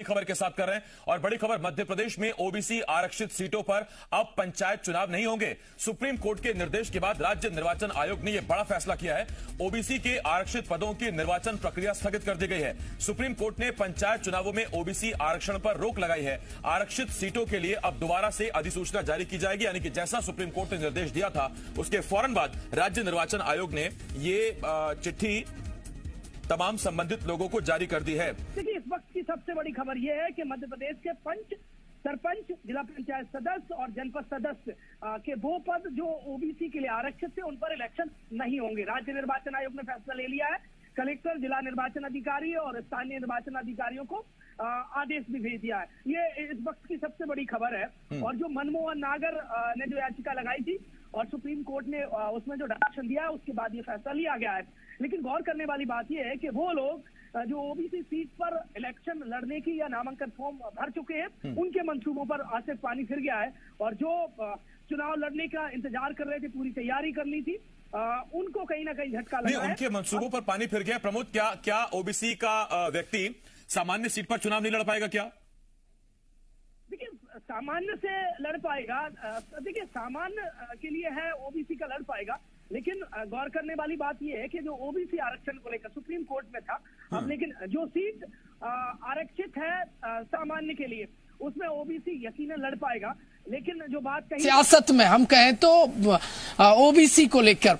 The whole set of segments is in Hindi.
खबर के साथ कर रहे हैं और बड़ी खबर मध्य प्रदेश में ओबीसी आरक्षित सीटों पर अब पंचायत चुनाव नहीं होंगे। सुप्रीम कोर्ट के निर्देश के बाद राज्य निर्वाचन आयोग ने यह बड़ा फैसला किया है। ओबीसी के आरक्षित पदों की निर्वाचन प्रक्रिया स्थगित कर दी गई है। सुप्रीम कोर्ट ने पंचायत चुनावों में ओबीसी आरक्षण पर रोक लगाई है। आरक्षित सीटों के लिए अब दोबारा से अधिसूचना जारी की जाएगी, यानी कि जैसा सुप्रीम कोर्ट ने निर्देश दिया था उसके फौरन बाद राज्य निर्वाचन आयोग ने ये चिट्ठी तमाम संबंधित लोगों को जारी कर दी है। देखिए, इस वक्त की सबसे बड़ी खबर यह है कि मध्य प्रदेश के पंच, सरपंच, जिला पंचायत सदस्य और जनपद सदस्य के वो पद जो ओबीसी के लिए आरक्षित थे उन पर इलेक्शन नहीं होंगे। राज्य निर्वाचन आयोग ने फैसला ले लिया है। कलेक्टर, जिला निर्वाचन अधिकारी और स्थानीय निर्वाचन अधिकारियों को आदेश भी भेज दिया है। ये इस वक्त की सबसे बड़ी खबर है। और जो मनमोहन नागर ने जो याचिका लगाई थी और सुप्रीम कोर्ट ने उसमें जो डायरेक्शन दिया है उसके बाद ये फैसला लिया गया है। लेकिन गौर करने वाली बात यह है कि वो लोग जो ओबीसी सीट पर इलेक्शन लड़ने की या नामांकन फॉर्म भर चुके हैं उनके मंसूबों पर आज से पानी फिर गया है। और जो चुनाव लड़ने का इंतजार कर रहे थे, पूरी तैयारी कर ली थी, उनको कहीं ना कहीं झटका लगा है। उनके मंसूबों पर पानी फिर गया। प्रमोद, क्या ओबीसी का व्यक्ति सामान्य सीट पर चुनाव नहीं लड़ पाएगा क्या? देखिए, सामान्य से लड़ पाएगा। देखिए, सामान्य के लिए है, ओबीसी का लड़ पाएगा। लेकिन गौर करने वाली बात यह है कि जो ओबीसी आरक्षण को लेकर सुप्रीम कोर्ट में था, अब लेकिन जो सीट आरक्षित है सामान्य के लिए उसमें ओबीसी यकीनन लड़ पाएगा। लेकिन जो बात कही, सियासत में हम कहें तो ओबीसी को लेकर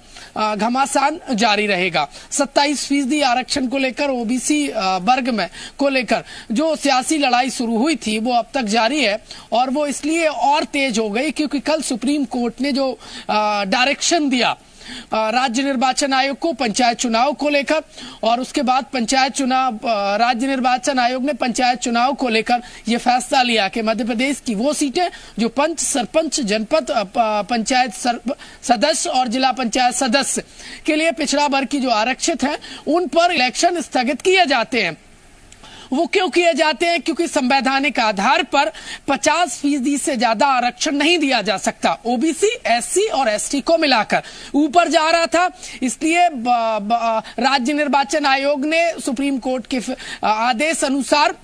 घमासान जारी रहेगा। 27% आरक्षण को लेकर ओबीसी वर्ग में को लेकर जो सियासी लड़ाई शुरू हुई थी वो अब तक जारी है। और वो इसलिए और तेज हो गई क्योंकि कल सुप्रीम कोर्ट ने जो डायरेक्शन दिया राज्य निर्वाचन आयोग को पंचायत चुनाव को लेकर, और उसके बाद पंचायत चुनाव राज्य निर्वाचन आयोग ने पंचायत चुनाव को लेकर यह फैसला लिया कि मध्य प्रदेश की वो सीटें जो पंच, सरपंच, जनपद पंचायत सदस्य और जिला पंचायत सदस्य के लिए पिछड़ा वर्ग की जो आरक्षित हैं उन पर इलेक्शन स्थगित किए जाते हैं। वो क्यों किए जाते हैं? क्योंकि संवैधानिक आधार पर 50% से ज्यादा आरक्षण नहीं दिया जा सकता। ओबीसी, एससी और एसटी को मिलाकर ऊपर जा रहा था। इसलिए राज्य निर्वाचन आयोग ने सुप्रीम कोर्ट के आदेश अनुसार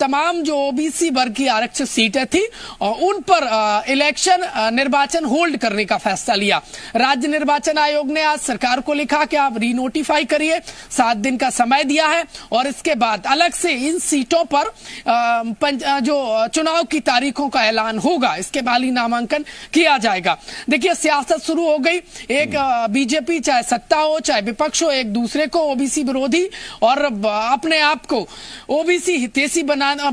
तमाम जो ओबीसी वर्ग की आरक्षित सीटें थी उन पर इलेक्शन निर्वाचन होल्ड करने का फैसला लिया। राज्य निर्वाचन आयोग ने आज सरकार को लिखा कि आप रीनोटिफाई करिए, 7 दिन का समय दिया है और इसके बाद अलग से इन सीटों पर जो चुनाव की तारीखों का ऐलान होगा, इसके बाद ही नामांकन किया जाएगा। देखिए, सियासत शुरू हो गई। एक बीजेपी, चाहे सत्ता हो चाहे विपक्ष हो, एक दूसरे को ओबीसी विरोधी और अपने आप को ओबीसी हितैषी बनाना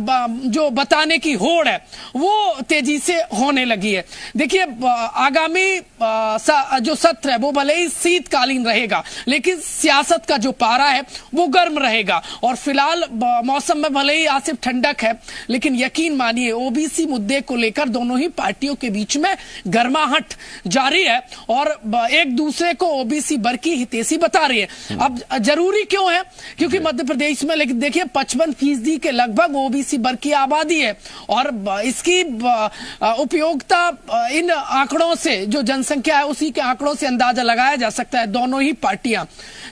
जो बताने की होड़ है वो तेजी से होने लगी है। देखिए, आगामी जो सत्र है वो भले ही शीतकालीन रहेगा लेकिन सियासत का जो पारा है वो गर्म रहेगा। और फिलहाल मौसम में भले ही आज सिर्फ ठंडक है लेकिन यकीन मानिए ओबीसी मुद्दे को लेकर दोनों ही पार्टियों के बीच में गर्माहट जारी है और एक दूसरे को ओबीसी वर्ग की हितैषी बता रही है। अब जरूरी क्यों है? क्योंकि मध्य प्रदेश में लेकिन देखिए 55% के लगभग ओबीसी वर्ग की आबादी है और इसकी उपयोगिता इन आंकड़ों से, जो जनसंख्या है उसी के आंकड़ों से अंदाजा लगाया जा सकता है। दोनों ही पार्टियां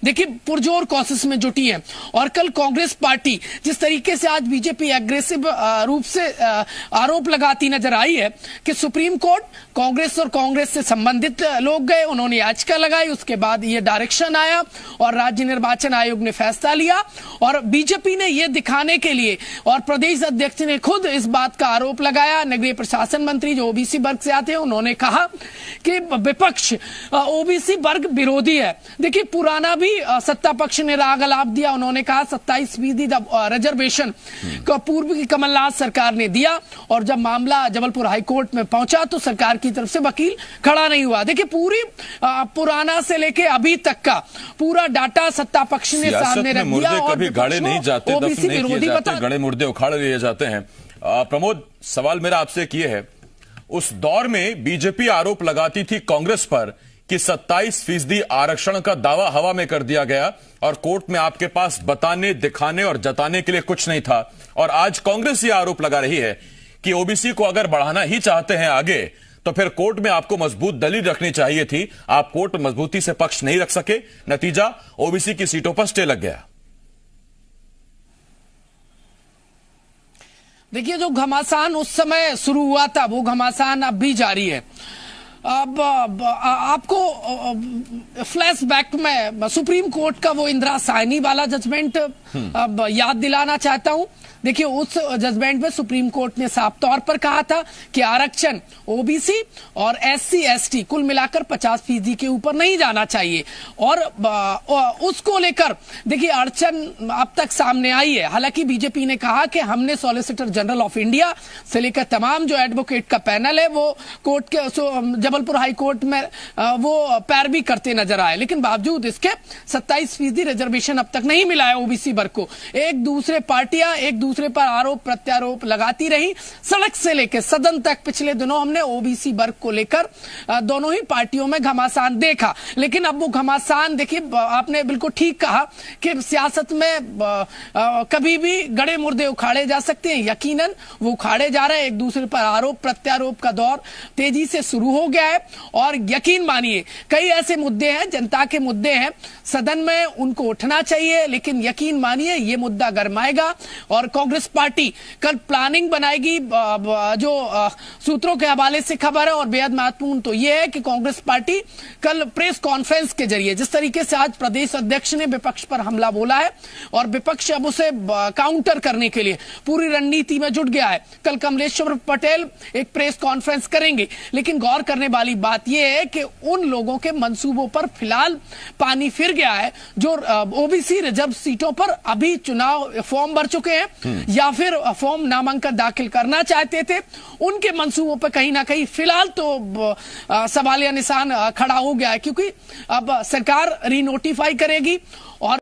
देखिए पुरजोर कोशिश में जुटी है। और कल कांग्रेस पार्टी जिस तरीके से आज बीजेपी एग्रेसिव रूप से आरोप लगाती नजर आई है कि सुप्रीम कोर्ट, कांग्रेस और कांग्रेस से संबंधित लोग गए, उन्होंने याचिका लगाई, उसके बाद ये डायरेक्शन आया और राज्य निर्वाचन आयोग ने फैसला लिया। और बीजेपी ने यह दिखाने के लिए और प्रदेश अध्यक्ष ने खुद इस बात का आरोप लगाया, नगरीय प्रशासन मंत्री जो ओबीसी वर्ग से आते हैं उन्होंने कहा कि विपक्ष ओबीसी वर्ग विरोधी है। देखिए, पुराना भी सत्ता पक्ष ने राग अलाप दिया, उन्होंने कहा 27% रिजर्वेशन का पूर्व की कमलनाथ सरकार ने दिया और जब मामला जबलपुर हाईकोर्ट में पहुंचा तो सरकार की तरफ से वकील खड़ा नहीं हुआ। देखिए, पूरी पुराना से लेके अभी तक का पूरा डाटा सत्ता पक्ष ने सामने रख दिया और कभी गाड़े नहीं जाते, ओबीसी विरोधी गड़े मुर्दे उखाड़ लिए जाते हैं। प्रमोद, सवाल मेरा आपसे ये है, उस दौर में बीजेपी आरोप लगाती थी कांग्रेस पर कि 27% आरक्षण का दावा हवा में कर दिया गया और कोर्ट में आपके पास बताने, दिखाने और जताने के लिए कुछ नहीं था। और आज कांग्रेस ये आरोप लगा रही है कि ओबीसी को अगर बढ़ाना ही चाहते हैं आगे तो फिर कोर्ट में आपको मजबूत दलील रखनी चाहिए थी। आप कोर्ट में मजबूती से पक्ष नहीं रख सके, नतीजा ओबीसी की सीटों पर स्टे लग गया। देखिए, जो घमासान उस समय शुरू हुआ था वो घमासान अब भी जारी है। अब आपको फ्लैशबैक में सुप्रीम कोर्ट का वो इंदिरा साहनी वाला जजमेंट अब याद दिलाना चाहता हूं। देखिए, उस जजमेंट में सुप्रीम कोर्ट ने साफ तौर पर कहा था कि आरक्षण ओबीसी और एससी एसटी कुल मिलाकर 50% के ऊपर नहीं जाना चाहिए। और उसको लेकर देखिए अड़चन अब तक सामने आई है। हालांकि बीजेपी ने कहा कि हमने सॉलिसिटर जनरल ऑफ इंडिया से लेकर तमाम जो एडवोकेट का पैनल है वो कोर्ट के जबलपुर हाई कोर्ट में वो पैरवी करते नजर आए, लेकिन बावजूद इसके 27% रिजर्वेशन अब तक नहीं मिला है ओबीसी वर्ग को। एक दूसरे पार्टियां एक दूसरे पर आरोप प्रत्यारोप लगाती रही, सड़क से लेकर सदन तक। पिछले दिनों हमने ओबीसी वर्ग को लेकर दोनों ही पार्टियों में घमासान देखा, लेकिन अब वो घमासान देखिए, आपने बिल्कुल ठीक कहा कि सियासत में कभी भी गड़े मुर्दे उखाड़े जा सकते हैं। यकीनन वो उखाड़े जा रहे हैं। एक दूसरे पर आरोप प्रत्यारोप का दौर तेजी से शुरू हो गया है। और यकीन मानिए, कई ऐसे मुद्दे हैं, जनता के मुद्दे हैं, सदन में उनको उठना चाहिए, लेकिन यकीन मानिए ये मुद्दा गरमाएगा और कांग्रेस पार्टी कल प्लानिंग बनाएगी। जो सूत्रों के हवाले से खबर है और बेहद महत्वपूर्ण तो यह है कि कांग्रेस पार्टी कल प्रेस कॉन्फ्रेंस के जरिए, जिस तरीके से आज प्रदेश अध्यक्ष ने विपक्ष पर हमला बोला है और विपक्ष अब उसे काउंटर करने के लिए पूरी रणनीति में जुट गया है, कल कमलेश्वर पटेल एक प्रेस कॉन्फ्रेंस करेंगे। लेकिन गौर करने वाली बात यह है कि उन लोगों के मंसूबों पर फिलहाल पानी फिर गया है जो ओबीसी रिजर्व सीटों पर अभी चुनाव फॉर्म भर चुके हैं या फिर फॉर्म नामांकन दाखिल करना चाहते थे। उनके मंसूबों पर कहीं ना कहीं फिलहाल तो सवालिया निशान खड़ा हो गया है, क्योंकि अब सरकार रीनोटिफाई करेगी और